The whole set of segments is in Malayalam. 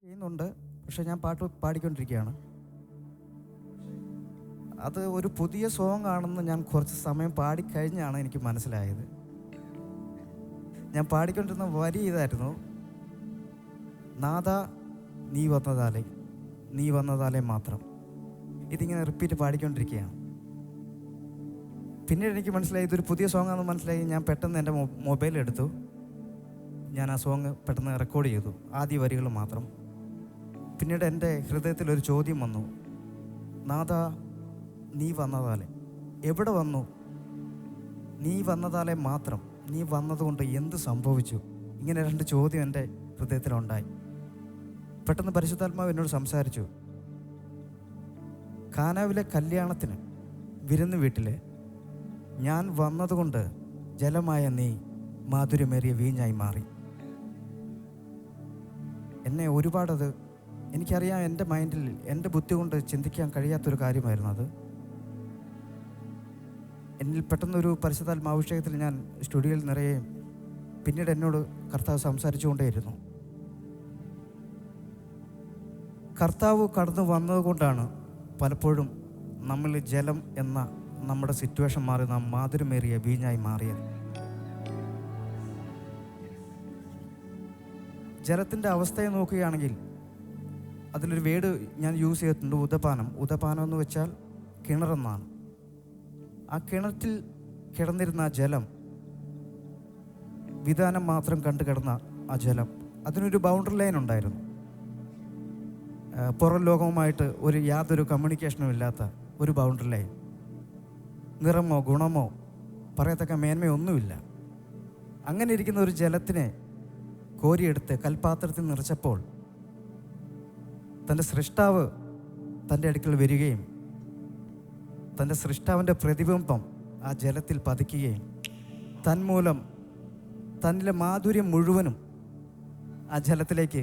ചെയ്യുന്നുണ്ട്. പക്ഷെ ഞാൻ പാട്ട് പാടിക്കൊണ്ടിരിക്കുകയാണ്. അത് ഒരു പുതിയ സോങ് ആണെന്ന് ഞാൻ കുറച്ച് സമയം പാടിക്കഴിഞ്ഞാണ് എനിക്ക് മനസ്സിലായത്. ഞാൻ പാടിക്കൊണ്ടിരുന്ന വരി ഇതായിരുന്നു: നാദ നീ വന്നതാലേ, നീ വന്നതാലേ മാത്രം. ഇതിങ്ങനെ റിപ്പീറ്റ് പാടിക്കൊണ്ടിരിക്കുകയാണ്. പിന്നീട് എനിക്ക് മനസ്സിലായി ഇതൊരു പുതിയ സോങ് ആണെന്ന് മനസ്സിലായി. ഞാൻ പെട്ടെന്ന് എൻ്റെ മൊബൈൽ എടുത്തു. ഞാൻ ആ സോങ് പെട്ടെന്ന് റെക്കോർഡ് ചെയ്തു, ആദ്യ വരികൾ മാത്രം. പിന്നീട് എൻ്റെ ഹൃദയത്തിലൊരു ചോദ്യം വന്നു: നാദ നീ വന്നതാലേ, എവിടെ വന്നു? നീ വന്നതാലേ മാത്രം, നീ വന്നതുകൊണ്ട് എന്ത് സംഭവിച്ചു? ഇങ്ങനെ രണ്ട് ചോദ്യം എൻ്റെ ഹൃദയത്തിലുണ്ടായി. പെട്ടെന്ന് പരിശുദ്ധാത്മാവ് എന്നോട് സംസാരിച്ചു. കാനാവിലെ കല്യാണത്തിന് വിരുന്ന് വീട്ടിൽ ഞാൻ വന്നതുകൊണ്ട് ജലമായ നീ മാധുര്യമേറിയ വീഞ്ഞായി മാറി. എന്നെ ഒരുപാടത്, എനിക്കറിയാം, എൻ്റെ മൈൻഡിൽ എൻ്റെ ബുദ്ധി കൊണ്ട് ചിന്തിക്കാൻ കഴിയാത്തൊരു കാര്യമായിരുന്നു അത്. എന്നിൽ പെട്ടെന്നൊരു പരിശുദ്ധാത്മാഭിഷേകത്തിൽ ഞാൻ സ്റ്റുഡിയോയിൽ നിറയെ. പിന്നീട് എന്നോട് കർത്താവ് സംസാരിച്ചുകൊണ്ടേയിരുന്നു. കർത്താവ് കടന്നു വന്നതുകൊണ്ടാണ് പലപ്പോഴും നമ്മൾ ജലം എന്ന നമ്മുടെ സിറ്റുവേഷൻ മാറി നാം മാധുര്യമേറിയ വീഞ്ഞായി മാറിയത്. ജലത്തിൻ്റെ അവസ്ഥയെ നോക്കുകയാണെങ്കിൽ അതിലൊരു വേർഡ് ഞാൻ യൂസ് ചെയ്തിട്ടുണ്ട്, ഉദപാനം. ഉദപാനം എന്ന് വെച്ചാൽ കിണറെന്നാണ്. ആ കിണറ്റിൽ കിടന്നിരുന്ന ആ ജലം, വിധാനം മാത്രം കണ്ടു കിടന്ന ആ ജലം, അതിനൊരു ബൗണ്ടറി ലൈൻ ഉണ്ടായിരുന്നു. പുറം ലോകവുമായിട്ട് യാതൊരു കമ്മ്യൂണിക്കേഷനും ഇല്ലാത്ത ഒരു ബൗണ്ടറി ലൈൻ. നിറമോ ഗുണമോ പറയത്തക്ക മേന്മയൊന്നുമില്ല. അങ്ങനെ ഇരിക്കുന്ന ഒരു ജലത്തിനെ കോരിയെടുത്ത് കൽപ്പാത്രത്തിൽ നിറച്ചപ്പോൾ തൻ്റെ സൃഷ്ടാവ് തൻ്റെ അടുക്കൽ വരികയും തൻ്റെ സൃഷ്ടാവിൻ്റെ പ്രതിബിംബം ആ ജലത്തിൽ പതിക്കുകയും തന്മൂലം തന്നിലെ മാധുര്യം മുഴുവനും ആ ജലത്തിലേക്ക്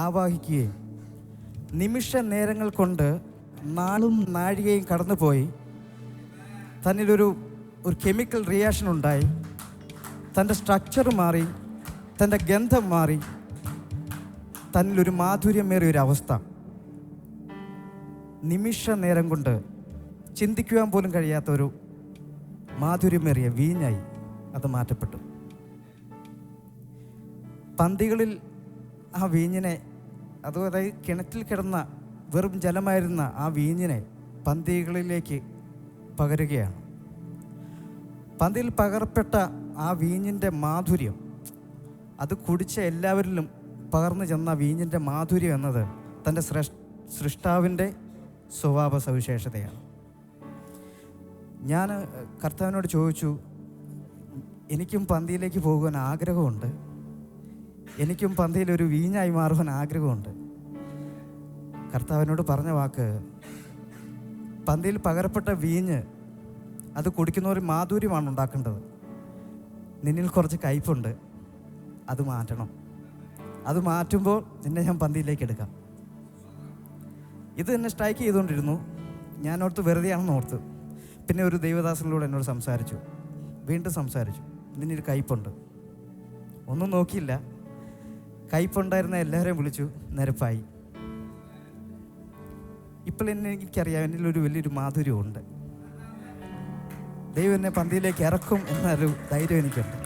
ആവാഹിക്കുകയും നിമിഷ നേരങ്ങൾ കൊണ്ട് നാളും നാഴികയും കടന്നുപോയി തന്നിലൊരു കെമിക്കൽ റിയാക്ഷൻ ഉണ്ടായി. തൻ്റെ സ്ട്രക്ചർ മാറി, തൻ്റെ ഗന്ധം മാറി, തന്നിലൊരു മാധുര്യമേറിയൊരു അവസ്ഥ നിമിഷ നേരം കൊണ്ട് ചിന്തിക്കുവാൻ പോലും കഴിയാത്തൊരു മാധുര്യമേറിയ വീഞ്ഞായി അത് മാറ്റപ്പെട്ടു. പന്തികളിൽ ആ വീഞ്ഞിനെ, അതായത് കിണറ്റിൽ കിടന്ന വെറും ജലമായിരുന്ന ആ വീഞ്ഞിനെ പന്തികളിലേക്ക് പകരുകയാണ്. പന്തിയിൽ പകർപ്പെട്ട ആ വീഞ്ഞിൻ്റെ മാധുര്യം, അത് കുടിച്ച എല്ലാവരിലും പകർന്നു ചെന്ന വീഞ്ഞിൻ്റെ മാധുര്യം എന്നത് തൻ്റെ സൃഷ്ടാവിൻ്റെ സ്വഭാവ സവിശേഷതയാണ്. ഞാൻ കർത്താവിനോട് ചോദിച്ചു, എനിക്കും പന്തിയിലേക്ക് പോകുവാൻ ആഗ്രഹമുണ്ട്, എനിക്കും പന്തിയിലൊരു വീഞ്ഞായി മാറുവാൻ ആഗ്രഹമുണ്ട്. കർത്താവിനോട് പറഞ്ഞ വാക്ക്, പന്തിയിൽ പകരപ്പെട്ട വീഞ്ഞ് അത് കുടിക്കുന്ന ഒരു മാധുര്യമാണ് ഉണ്ടാക്കേണ്ടത്. നിന്നിൽ കുറച്ച് കയ്പുണ്ട്, അത് മാറ്റണം. അത് മാറ്റുമ്പോൾ നിന്നെ ഞാൻ പന്തിയിലേക്ക് എടുക്കാം. ഇത് എന്നെ സ്ട്രൈക്ക് ചെയ്തുകൊണ്ടിരുന്നു. ഞാൻ ഓർത്ത് വെറുതെയാണെന്ന് ഓർത്ത്. പിന്നെ ഒരു ദൈവദാസനിലൂടെ എന്നോട് സംസാരിച്ചു, വീണ്ടും സംസാരിച്ചു. നിന്നൊരു കയ്പുണ്ട്. ഒന്നും നോക്കിയില്ല, കയ്പുണ്ടായിരുന്ന എല്ലാവരെയും വിളിച്ചു, നിരപ്പായി. ഇപ്പോൾ എനിക്കറിയാം എന്നിലൊരു വലിയൊരു മാധുര്യമുണ്ട്. ദൈവം എന്നെ പന്തിയിലേക്ക് ഇറക്കും എന്നൊരു ധൈര്യം എനിക്കുണ്ട്.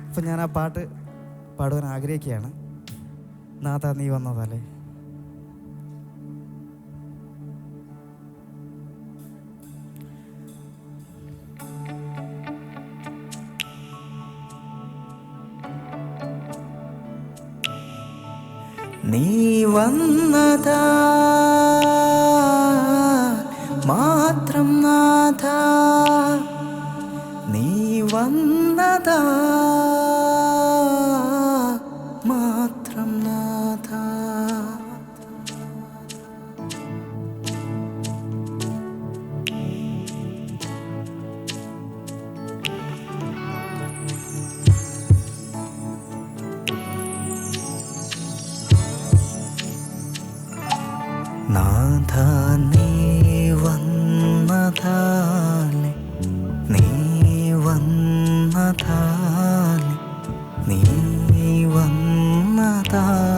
അപ്പം ഞാൻ ആ പാട്ട് പാടുവാൻ ആഗ്രഹിക്കുകയാണ്. നാദ നീ വന്നതാലേ. നീ വന്നതാ മാത്രം നാഥ, നീ വന്നതാ മാത്രം നാഥ. നാഥ നീ വന്നതാലേ, നീ വന്നതാലേ, നീ വന്നതാലേ.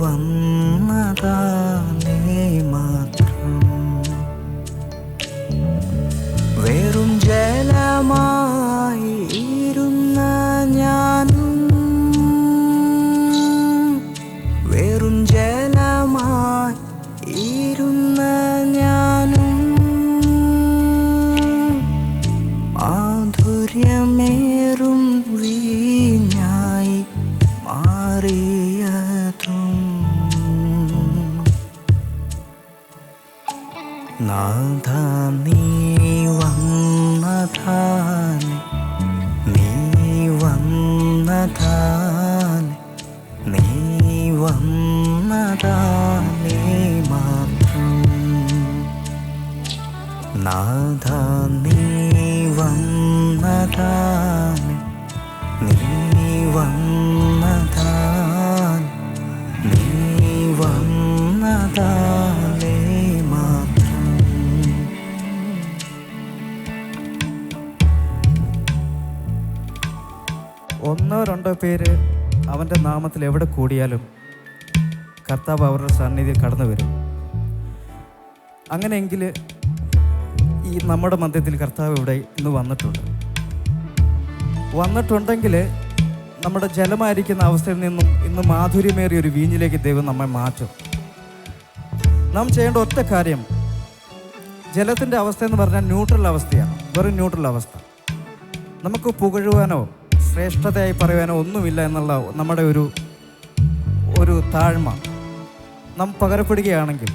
വന്നതാലേ മാത്രം വെറും ജലമായി ഇരുന്ന ഞാനും വെറും ജലമായി ഇരുന്ന ഞാനും മാധുര്യമേറും വീഞ്ഞായി മാറിയതും നാഥ നീ വന്നതാലേ നീ വന്നതാലേ നീ വന്നതാലേ മാത്രം നാഥ നീ വന്നതാലേ നീ വന്നതാലേ നീ വന്നതാലേ മാത്രം ഒന്നോ രണ്ടോ പേര് അവൻ്റെ നാമത്തിൽ എവിടെ കൂടിയാലും കർത്താവ് അവരുടെ സന്നിധിയിൽ കടന്നു വരും. അങ്ങനെയെങ്കിൽ ഈ നമ്മുടെ മധ്യത്തിൽ കർത്താവ് ഇവിടെ ഇന്ന് വന്നിട്ടുണ്ടെങ്കിൽ നമ്മുടെ ജലമായിരിക്കുന്ന അവസ്ഥയിൽ നിന്നും ഇന്ന് മാധുര്യമേറിയ ഒരു വീഞ്ഞിലേക്ക് ദൈവം നമ്മെ മാറ്റും. നാം ചെയ്യേണ്ട ഒറ്റ കാര്യം, ജലത്തിൻ്റെ അവസ്ഥ എന്ന് പറഞ്ഞാൽ ന്യൂട്രൽ അവസ്ഥയാണ്, വെറും ന്യൂട്രൽ അവസ്ഥ. നമുക്ക് പുകഴുവാനോ ശ്രേഷ്ഠതയായി പറയുവാനോ ഒന്നുമില്ല എന്നുള്ള നമ്മുടെ ഒരു താഴ്മ നാം പകരപ്പെടുകയാണെങ്കിൽ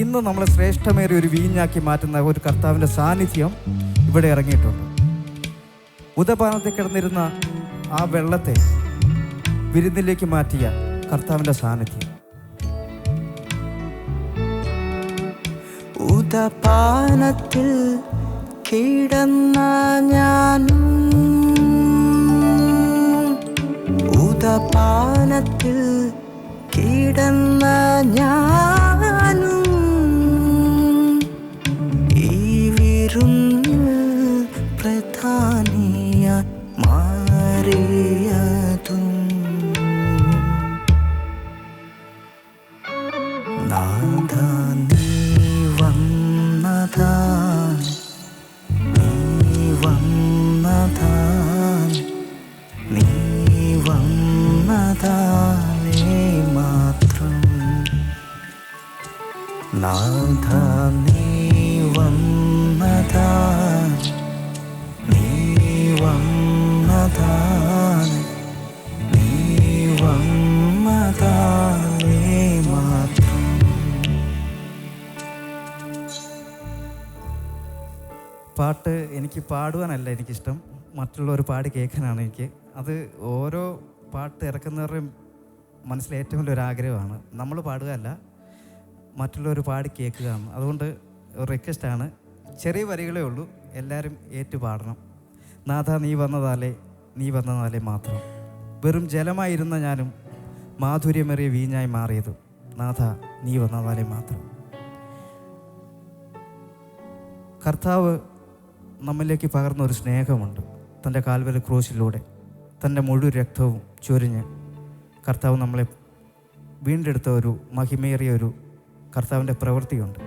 ഇന്ന് നമ്മൾ ശ്രേഷ്ഠമേറിയ ഒരു വീഞ്ഞാക്കി മാറ്റുന്ന ഒരു കർത്താവിൻ്റെ സാന്നിധ്യം ഇവിടെ ഇറങ്ങിയിട്ടുണ്ട്. ഉദപാനത്തിൽ കിടന്നിരുന്ന ആ വെള്ളത്തെ വിരുന്നിലേക്ക് മാറ്റിയ കർത്താവിൻ്റെ സാന്നിധ്യം. ഉദപാനത്തിൽ കിടന്ന ഞാനും ഉദപാനത്തിൽ കിടന്ന ഞാനും ഈ വിരുന്നിൽ പ്രധാനിയായി മാറിയതും നാഥ നീ വന്നതാലേ നീ വന്നതാലേ നീ വന്നതാലേ മാത്രം നാഥ നീ വന്നതാലേ നീ വന്നതാലേ നീ വന്നതാലേ മാത്രം. പാട്ട് എനിക്ക് പാടുവാനല്ല എനിക്കിഷ്ടം, മറ്റുള്ളവർ പാടി കേൾക്കാനാണ് എനിക്ക്. അത് ഓരോ പാട്ട് ഇറക്കുന്നവരുടെയും മനസ്സിലെ ഏറ്റവും വലിയൊരു ആഗ്രഹമാണ്. നമ്മൾ പാടുകയല്ല, മറ്റുള്ളവർ പാടി കേൾക്കുകയാണ്. അതുകൊണ്ട് ഒരു റിക്വസ്റ്റാണ്, ചെറിയ വരികളേ ഉള്ളൂ, എല്ലാവരും ഏറ്റു പാടണം. നാഥ നീ വന്നതാലേ മാത്രം വെറും ജലമായിരുന്ന ഞാനും മാധുര്യമേറിയ വീഞ്ഞായി മാറിയതും നാഥ നീ വന്നതാലേ മാത്രം. കർത്താവ് നമ്മിലേക്ക് പകർന്ന ഒരു സ്നേഹമുണ്ട്. തൻ്റെ കാൽവരി ക്രൂശിലൂടെ തൻ്റെ മുഴുവൻ രക്തവും ചൊരിഞ്ഞ് കർത്താവ് നമ്മളെ വീണ്ടെടുത്ത ഒരു മഹിമേറിയ ഒരു കർത്താവിൻ്റെ പ്രവൃത്തിയുണ്ട്.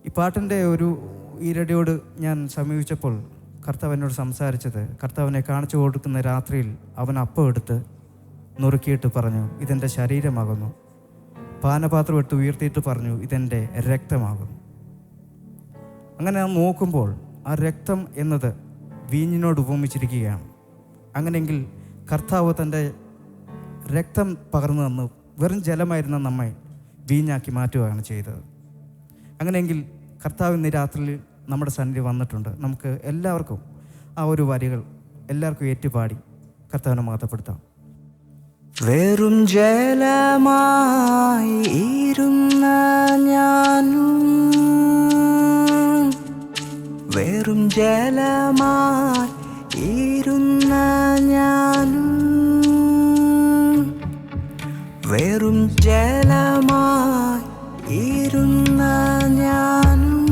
ഈ പാട്ടിൻ്റെ ഈരടിയോട് ഞാൻ സമീപിച്ചപ്പോൾ കർത്താവ് എന്നോട് സംസാരിച്ചത്, കർത്താവിനെ കാണിച്ചു കൊടുക്കുന്ന രാത്രിയിൽ അവൻ അപ്പം എടുത്ത് നുറുക്കിയിട്ട് പറഞ്ഞു, ഇതെൻ്റെ ശരീരമാകുന്നു. പാനപാത്രം എടുത്ത് ഉയർത്തിയിട്ട് പറഞ്ഞു, ഇതെൻ്റെ രക്തമാകുന്നു. അങ്ങനെ നാം നോക്കുമ്പോൾ ആ രക്തം എന്നത് വീഞ്ഞിനോട് ഉപമിച്ചിരിക്കുകയാണ്. അങ്ങനെയെങ്കിൽ കർത്താവ് തൻ്റെ രക്തം പകർന്നു തന്ന് വെറും ജലമായിരുന്ന നമ്മെ വീഞ്ഞാക്കി മാറ്റുകയാണ് ചെയ്തത്. അങ്ങനെയെങ്കിൽ കർത്താവ് ഇന്ന് രാത്രിയിൽ നമ്മുടെ സന്നിധി വന്നിട്ടുണ്ട്. നമുക്ക് എല്ലാവർക്കും ആ ഒരു വരികൾ എല്ലാവർക്കും ഏറ്റുപാടി കർത്താവിനെ മഹത്വപ്പെടുത്താം. വെറും ജലമായി ഇരുന്ന ഞാനും വെറും ജലമായി ഇരുന്ന ഞാനും വെറും ജലമായി ഇരുന്ന ഞാനും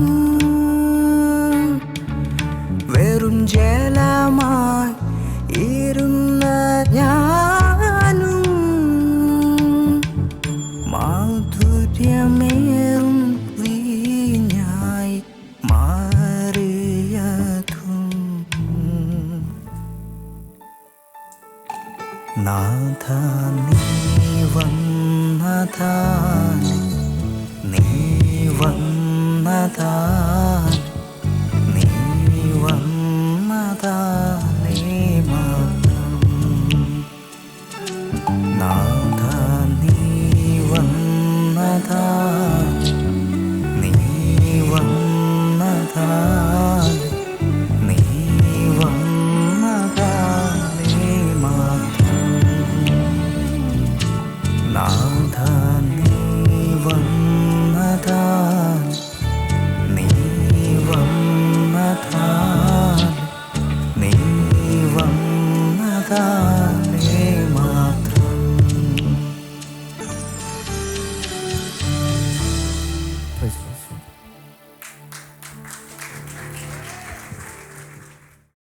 വെറും ജലമായി ഇരുന്ന ഞാനും വന്നതാൻ നീ വന്നതാൻ നീ വന്നതാൻ